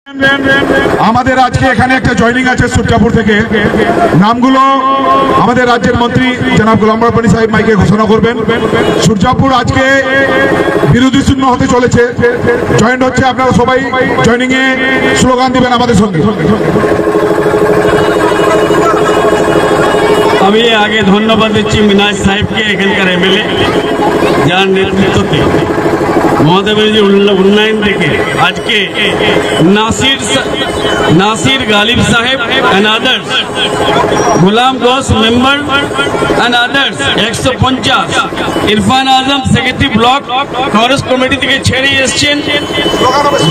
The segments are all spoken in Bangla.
আমাদের আজকে এখানে একটা জয়েনিং আছে সূর্যাপুর থেকে। নামগুলো আমাদের রাজ্যের মন্ত্রী জনাব গোলাম রাব্বানী সাহেব মাইকে ঘোষণা করবেন। সূর্যাপুর আজকে বিরোধী শূন্য হতে চলেছে, জয়েন্ট হচ্ছে। আপনারা সবাই জয়েনিং এ স্লোগান দিবেন আমাদের সঙ্গে। আমি আগে ধন্যবাদ দিচ্ছি মিনাজ সাহেবকে, এখানকার এমএলএ, যার নেতৃত্বে মহাদেবের যে উন্নয়ন থেকে আজকে Nasir Ghalib Saheb and others, Golam Ghosh member and others 150, Irfan Azam secretary block Congress committee থেকে ছেড়ে এসছেন,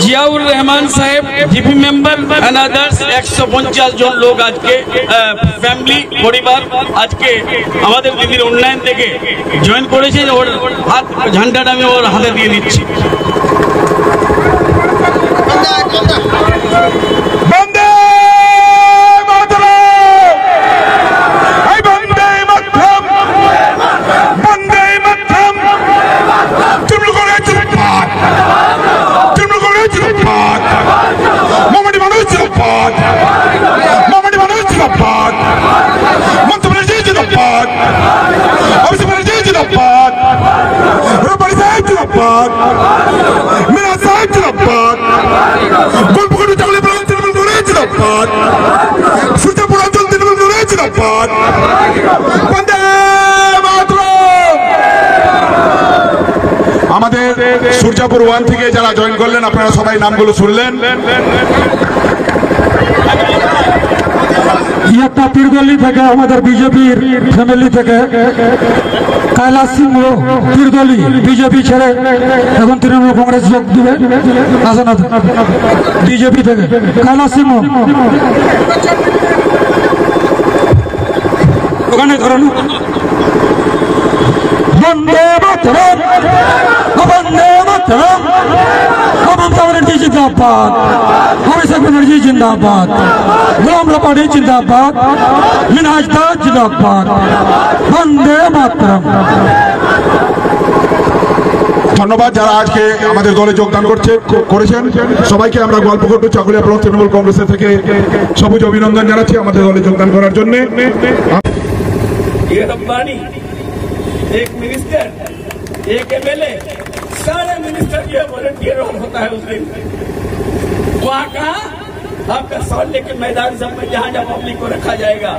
Ziaur Rahman Saheb GP member and others 150 জন লোক আজকে ফ্যামিলি পরিবার আজকে আমাদের দিদির উন্নয়ন থেকে জয়েন করেছে। ওর হাত ঝান্ডাটা আমি ওর হাতে দিয়ে দিচ্ছি। বন্দে মাতরম, এই বন্দে মাতরম, বন্দে মাতরম। তৃণমূল কংগ্রেস জিন্দাবাদ, তৃণমূল কংগ্রেস জিন্দাবাদ, মমতা মানুষ জিন্দাবাদ, মমতা মানুষ জিন্দাবাদ, মমতা ব্যানার্জি জিন্দাবাদ, অভিষেক ব্যানার্জি জিন্দাবাদ, রাব্বানী সাহেব জিন্দাবাদ, মিনাজ সাহেব জিন্দাবাদ, গোলপুকুর চাকলি ব্লক তৃণমূল কংগ্রেস জিন্দাবাদ, সূর্যাপুর অঞ্চল তৃণমূল কংগ্রেস জিন্দাবাদ, বন্দে মাতরম। আমাদের সূর্যাপুর 1 থেকে যারা জয়েন করলেন, আপনারা সবাই নামগুলো শুনলেন। একটা পীরগলি থেকে আমাদের বিজেপির ফ্যামিলি থেকে কৈলাস সিংহ পীরগলি বিজেপি ছেড়ে এখন তৃণমূল কংগ্রেস যোগ দিবে। আসেন বিজেপি থেকে কৈলাস সিংহ, ওখানে ধরুন। বন্দে মাতরম, বন্দে মাতরম, মমতা ব্যানার্জি জিন্দাবাদ, অভিষেক ব্যানার্জি জিন্দাবাদ, গোলাম রাব্বানী জিন্দাবাদ, মিনাজ দাস জিন্দাবাদ, বন্দে মাতরম। ধন্যবাদ যারা আজকে আমাদের দলে যোগদান করেছেন সবাইকে। আমরা গোয়ালপুকুর চাকুলিয়া ব্লক তৃণমূল কংগ্রেসের থেকে সবুজ অভিনন্দন জানাচ্ছি আমাদের দলে যোগদান করার জন্য। एक मिनिस्टर, एक एमएलए, सारे मिनिस्टर जो वॉलंटियर होता है उस दिन। वहाँ कहा आपका सॉल लेके मैदान सब में जहाँ जहाँ पब्लिक को रखा जाएगा,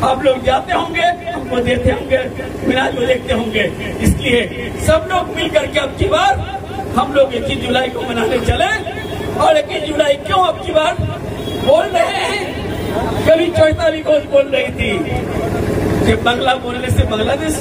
आप लोग जाते होंगे, हमको देते होंगे, मिनाज को देखते होंगे। इसलिए सब लोग मिल करके अब की बार हम लोग 21 जुलाई को मनाने चले। और 21 जुलाई क्यों अब की बार बोल रहे हैं? कभी 44 घोष बोल रही थी कि बांग्ला बोलने से बांग्लादेश